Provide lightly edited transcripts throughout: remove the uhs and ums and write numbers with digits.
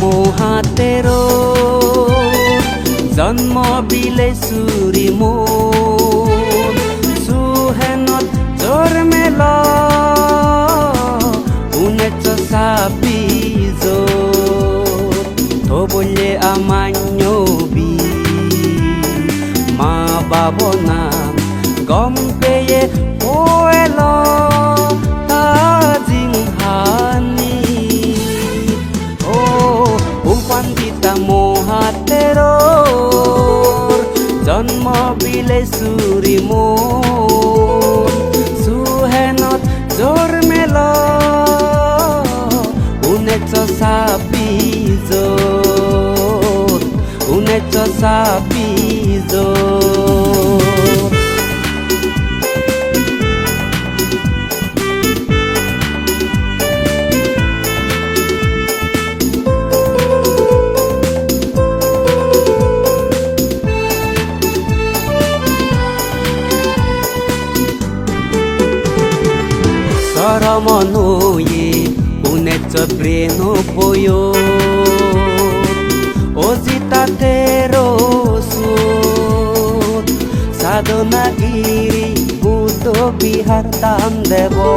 মোহাতেৰো জন্ম বিলেচুৰি মোন সুহেনত জন্মেল 1926 থবলে আমান্যবি মা বাবনা গম পেয়ে ওয়েল তাজিংহানি ও উপান্দিতা মোহাতেৰো জন্ম বিলেচুৰি মোন সুহেনত জন্মেল 1926 Saramonoye 1992 Ozitatero sud Sadonagiri Buddho Bihar Tamdevo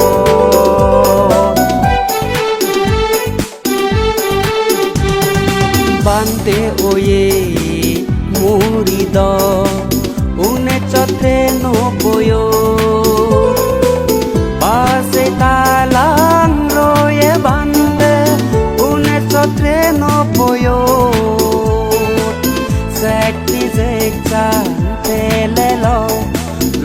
Bante oye murido 1993 Pase talang roye bande 1993 Sekti zekchan telelo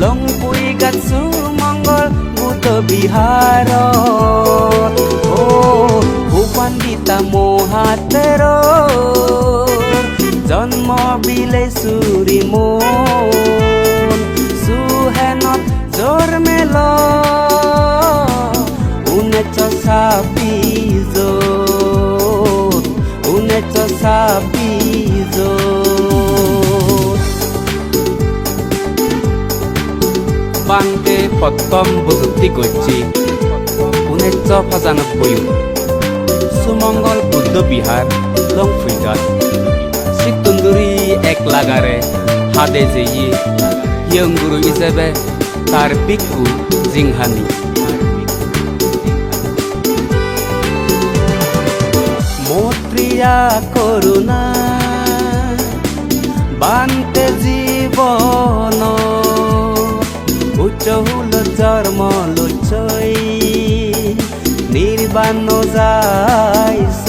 Long pui gatsu mongol Buddha Biharot Oh Upandita mohatero Janma bileচুৰি মোন সুহেনত জন্মেল 1926 Bante প্রথম প্রযুক্তি করছি 1995 সুমঙ্গল বুদ্ধ বিহার লংফুইগাত সিতুন্দুরি এক লাগারে হাদে যেয়ে ইয়ং গুরু হিসেবে তার ভিক্ষু জিংহানি মৈত্রিয়া করুণা বান্তে জীবন উচ্চ হুল জন্ম লুচই নির্বাণ যাইছ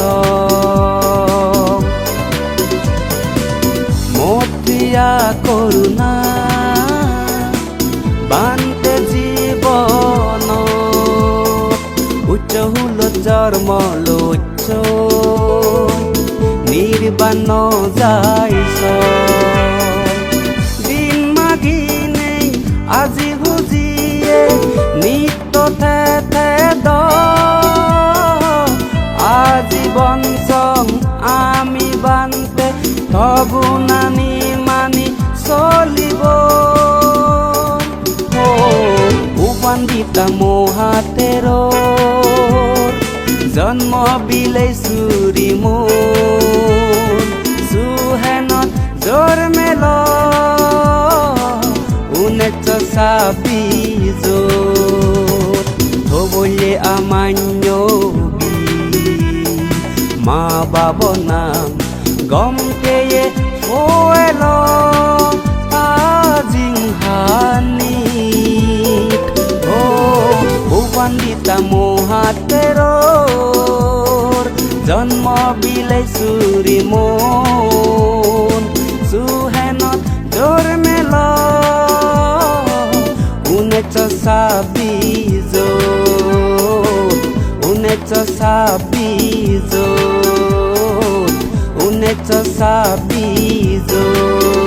মৈত্রিয়া করুণা বান্তে জীবন উচ্চ হুল জন্ম লুচ নির্বাণ যাইছ দিন মাগিনে আজি হুজিয়ে নিত্য থে দ আজীবন সং আমি বান্তে তগুনানি মানি চলিব উপান্দিতা মোহাতেৰো জন্ম বিলেচুৰি মোন সুহেনত জন্মেল 1926 থবলে আমান্যবি মা বাবনা গম পেয়ে ওয়েল তাজিংহানি ও উপান্দিতা মোহাতেৰো জন্ম বিলেচুৰি মোন সুহেনত জন্মেল 1926